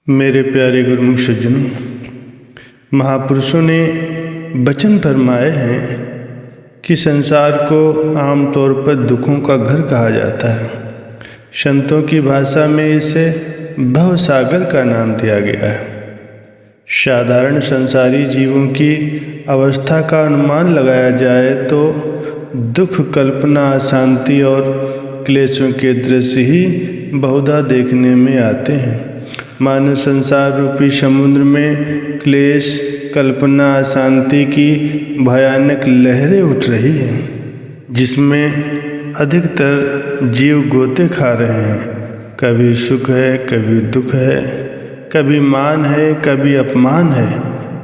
मेरे प्यारे गुरुमुख सज्जनों, महापुरुषों ने वचन फरमाए हैं कि संसार को आमतौर पर दुखों का घर कहा जाता है। संतों की भाषा में इसे भवसागर का नाम दिया गया है। साधारण संसारी जीवों की अवस्था का अनुमान लगाया जाए तो दुख, कल्पना, अशांति और क्लेशों के दृश्य ही बहुधा देखने में आते हैं। मानव संसार रूपी समुद्र में क्लेश, कल्पना, अशांति की भयानक लहरें उठ रही हैं, जिसमें अधिकतर जीव गोते खा रहे हैं। कभी सुख है, कभी दुख है, कभी मान है, कभी अपमान है,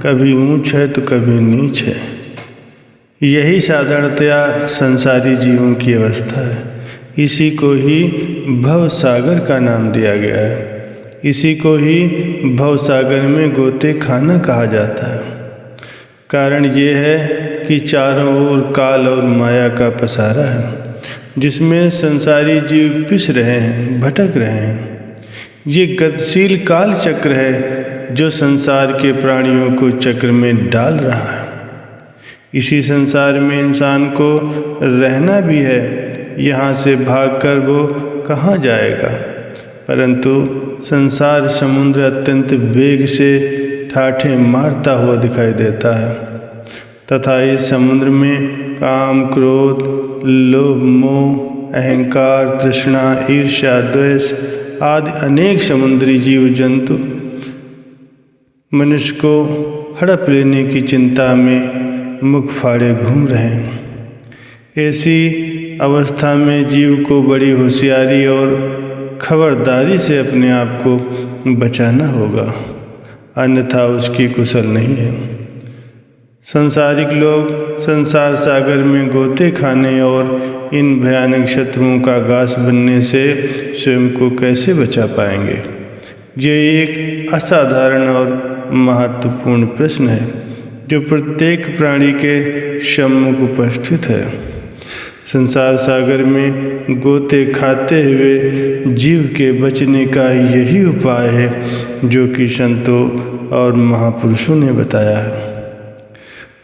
कभी ऊंच है तो कभी नीच है। यही साधारणतया संसारी जीवों की अवस्था है। इसी को ही भवसागर का नाम दिया गया है। इसी को ही भवसागर में गोते खाना कहा जाता है। कारण ये है कि चारों ओर काल और माया का पसारा है, जिसमें संसारी जीव पिस रहे हैं, भटक रहे हैं। ये गतिशील काल चक्र है जो संसार के प्राणियों को चक्र में डाल रहा है। इसी संसार में इंसान को रहना भी है। यहाँ से भागकर वो कहाँ जाएगा? परंतु संसार समुद्र अत्यंत वेग से ठाठे मारता हुआ दिखाई देता है तथा इस समुद्र में काम, क्रोध, लोभ, मोह, अहंकार, तृष्णा, ईर्ष्या, द्वेष आदि अनेक समुद्री जीव जंतु मनुष्य को हड़प लेने की चिंता में मुख फाड़े घूम रहे हैं। ऐसी अवस्था में जीव को बड़ी होशियारी और खबरदारी से अपने आप को बचाना होगा, अन्यथा उसकी कुशल नहीं है। संसारिक लोग संसार सागर में गोते खाने और इन भयानक शत्रुओं का घास बनने से स्वयं को कैसे बचा पाएंगे? ये एक असाधारण और महत्वपूर्ण प्रश्न है जो प्रत्येक प्राणी के सम्मुख उपस्थित है। संसार सागर में गोते खाते हुए जीव के बचने का यही उपाय है जो कि संतों और महापुरुषों ने बताया है,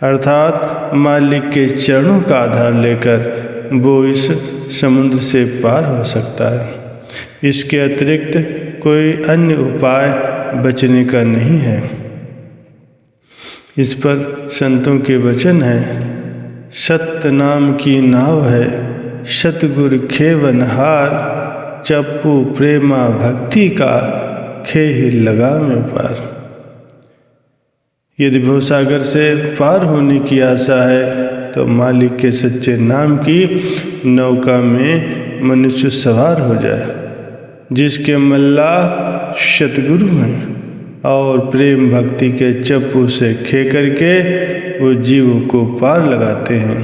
अर्थात मालिक के चरणों का आधार लेकर वो इस समुद्र से पार हो सकता है। इसके अतिरिक्त कोई अन्य उपाय बचने का नहीं है। इस पर संतों के वचन है, सत्य नाम की नाव है, सतगुरु खेवनहार, चप्पू प्रेमा भक्ति का खेहि लगा में पार। यदि भवसागर से पार होने की आशा है तो मालिक के सच्चे नाम की नौका में मनुष्य सवार हो जाए, जिसके मल्लाह सतगुरु हैं और प्रेम भक्ति के चप्पू से खे करके वो जीवों को पार लगाते हैं।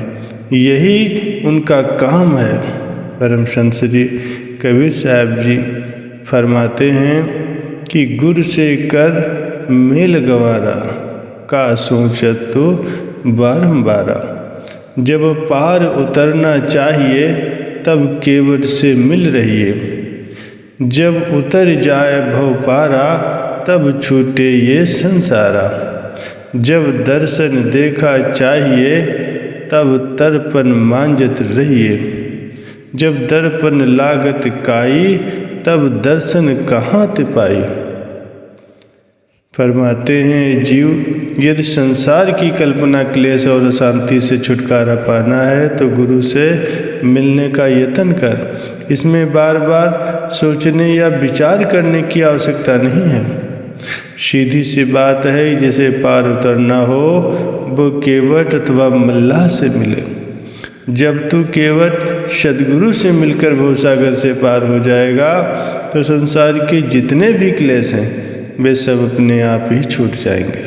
यही उनका काम है। परम संत श्री कबीर साहब जी फरमाते हैं कि गुर से कर मेल गंवारा, का सोचत तो बारंबारा। जब पार उतरना चाहिए तब केवट से मिल रहिए, जब उतर जाए भव पारा तब छूटे ये संसारा। जब दर्शन देखा चाहिए तब दर्पण मांजत रहिए, जब दर्पण लागत काई तब दर्शन कहाँ तिपाई। फरमाते हैं जीव यदि संसार की कल्पना, क्लेश और अशांति से छुटकारा पाना है तो गुरु से मिलने का यत्न कर। इसमें बार बार सोचने या विचार करने की आवश्यकता नहीं है। सीधी सी बात है, जैसे पार उतरना हो वो केवट अथवा मल्लाह से मिले। जब तू केवट सदगुरु से मिलकर भवसागर से पार हो जाएगा तो संसार के जितने भी क्लेश हैं वे सब अपने आप ही छूट जाएंगे।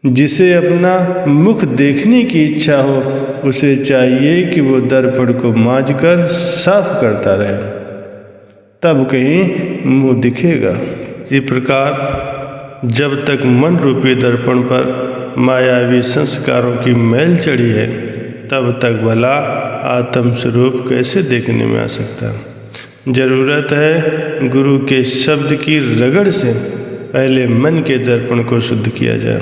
जिसे अपना मुख देखने की इच्छा हो उसे चाहिए कि वो दर्पण को मांझ कर साफ करता रहे, तब कहीं मुँह दिखेगा। इसी प्रकार जब तक मन रूपी दर्पण पर मायावी संस्कारों की मैल चढ़ी है तब तक भला आत्म स्वरूप कैसे देखने में आ सकता है। जरूरत है गुरु के शब्द की रगड़ से पहले मन के दर्पण को शुद्ध किया जाए,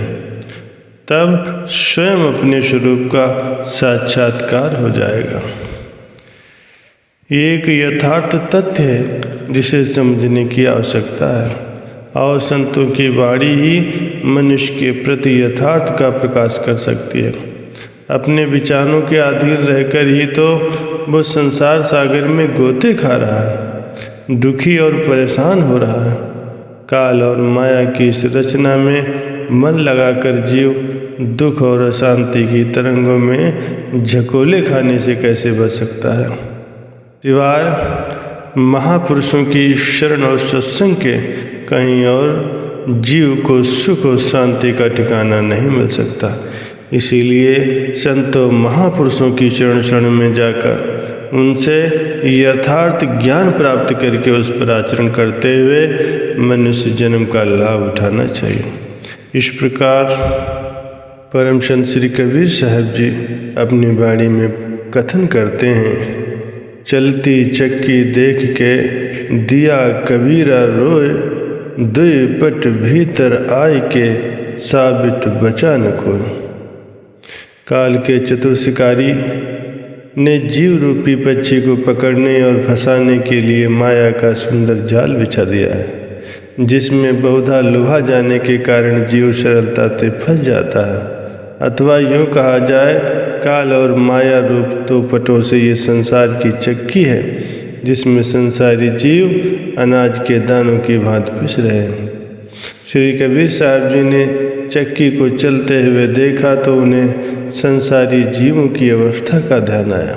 तब स्वयं अपने स्वरूप का साक्षात्कार हो जाएगा। ये एक यथार्थ तथ्य है जिसे समझने की आवश्यकता है, और संतों की वाणी ही मनुष्य के प्रति यथार्थ का प्रकाश कर सकती है। अपने विचारों के अधीन रहकर ही तो वो संसार सागर में गोते खा रहा है, दुखी और परेशान हो रहा है। काल और माया की इस रचना में मन लगाकर जीव दुख और अशांति की तरंगों में झकोले खाने से कैसे बच सकता है। सिवाय महापुरुषों की शरण और सत्संग के कहीं और जीव को सुख और शांति का ठिकाना नहीं मिल सकता। इसीलिए संतों महापुरुषों की शरण में जाकर उनसे यथार्थ ज्ञान प्राप्त करके उस पर आचरण करते हुए मनुष्य जन्म का लाभ उठाना चाहिए। इस प्रकार परम संत श्री कबीर साहब जी अपनी वाणी में कथन करते हैं, चलती चक्की देख के दिया कबीरा रोए, दुई पट भीतर आय के साबित बचा न कोई। काल के चतुर शिकारी ने जीव रूपी पक्षी को पकड़ने और फंसाने के लिए माया का सुंदर जाल बिछा दिया है, जिसमें बहुधा लुभा जाने के कारण जीव सरलता से फंस जाता है। अथवा यूँ कहा जाए, काल और माया रूप दो पटों से ये संसार की चक्की है, जिसमें संसारी जीव अनाज के दानों की भांति पिस रहे हैं। श्री कबीर साहब जी ने चक्की को चलते हुए देखा तो उन्हें संसारी जीवों की अवस्था का ध्यान आया,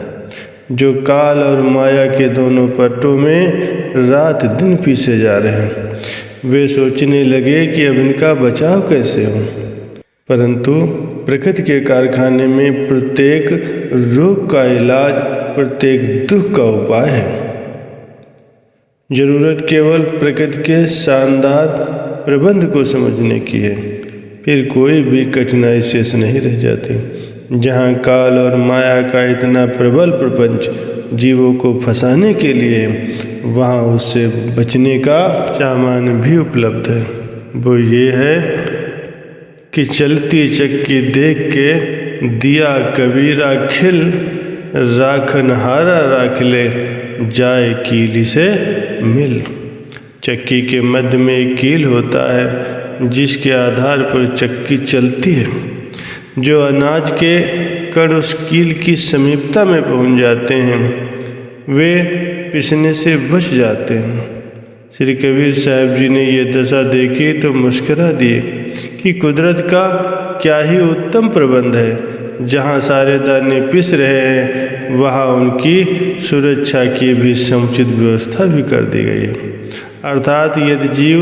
जो काल और माया के दोनों पट्टों में रात दिन पीसे जा रहे हैं। वे सोचने लगे कि अब इनका बचाव कैसे हो, परंतु प्रकृति के कारखाने में प्रत्येक रोग का इलाज, प्रत्येक दुख का उपाय है। जरूरत केवल प्रकृति के शानदार प्रबंध को समझने की है, फिर कोई भी कठिनाई शेष नहीं रह जाती। जहाँ काल और माया का इतना प्रबल प्रपंच जीवों को फंसाने के लिए, वहाँ उससे बचने का सामान भी उपलब्ध है। वो ये है कि चलती चक्की देख के दिया कबीरा खिल, राखन हारा राख ले जाए कीली से मिल। चक्की के मध्य में एक कील होता है, जिसके आधार पर चक्की चलती है। जो अनाज के कण उस कील की समीपता में पहुंच जाते हैं, वे पिसने से बच जाते हैं। श्री कबीर साहब जी ने ये दशा देखी तो मुस्करा दिए कि कुदरत का क्या ही उत्तम प्रबंध है। जहाँ सारे दाने पिस रहे हैं, वहाँ उनकी सुरक्षा की भी समुचित व्यवस्था भी कर दी गई है। अर्थात यदि जीव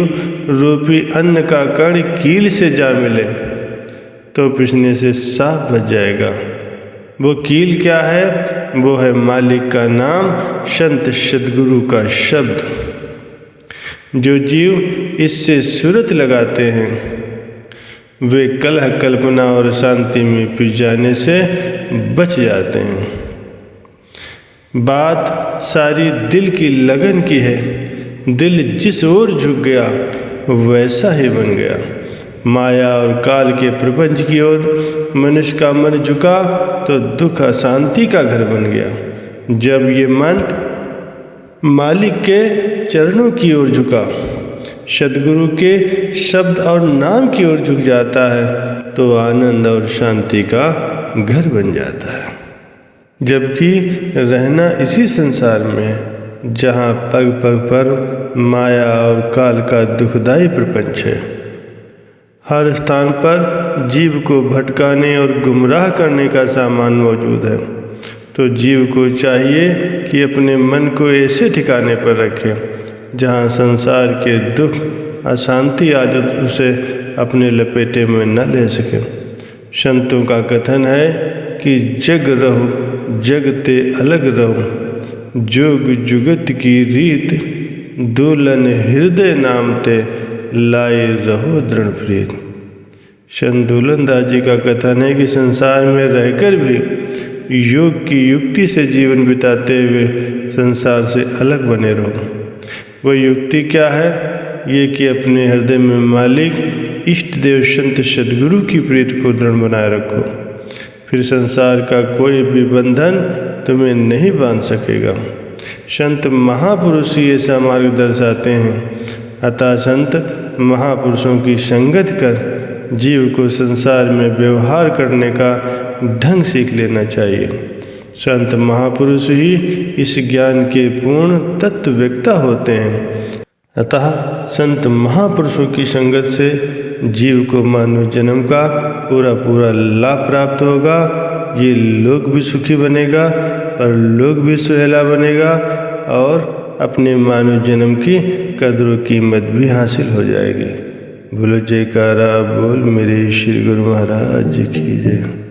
रूपी अन्न का कण कील से जा मिले तो पिसने से साफ बच जाएगा। वो कील क्या है? वो है मालिक का नाम, संत सद्गुरु का शब्द। जो जीव इससे सूरत लगाते हैं, वे कलह कल्पना और शांति में पिस जाने से बच जाते हैं। बात सारी दिल की लगन की है। दिल जिस ओर झुक गया वैसा ही बन गया। माया और काल के प्रपंच की ओर मनुष्य का मन झुका तो दुख अशांति का घर बन गया। जब ये मन मालिक के चरणों की ओर झुका, सद्गुरु के शब्द और नाम की ओर झुक जाता है, तो आनंद और शांति का घर बन जाता है। जबकि रहना इसी संसार में, जहाँ पग पग पर माया और काल का दुखदाई प्रपंच है, हर स्थान पर जीव को भटकाने और गुमराह करने का सामान मौजूद है, तो जीव को चाहिए कि अपने मन को ऐसे ठिकाने पर रखे जहाँ संसार के दुख अशांति आदि उसे अपने लपेटे में न ले सके। संतों का कथन है कि जग रहो जगते अलग रहो, जोग जुगत की रीत, दुल्हन हृदय नामते लाए रहो दृढ़ प्रीत। संत दुल्हन दास जी का कथन है कि संसार में रहकर भी योग की युक्ति से जीवन बिताते हुए संसार से अलग बने रहो। वह युक्ति क्या है? ये कि अपने हृदय में मालिक इष्ट देव संत सद्गुरु की प्रीति को दृढ़ बनाए रखो। फिर संसार का कोई भी बंधन तुम्हें नहीं बांध सकेगा। संत महापुरुष ही ऐसा मार्ग दर्शाते हैं। अतः संत महापुरुषों की संगत कर जीव को संसार में व्यवहार करने का ढंग सीख लेना चाहिए। संत महापुरुष ही इस ज्ञान के पूर्ण तत्ववेत्ता होते हैं। अतः संत महापुरुषों की संगत से जीव को मानव जन्म का पूरा लाभ प्राप्त होगा। ये लोक भी सुखी बनेगा, परलोक भी सुहेला बनेगा और अपने मानव जन्म की कद्र कीमत भी हासिल हो जाएगी। बोलो जयकारा बोल मेरे श्री गुरु महाराज जी की जय।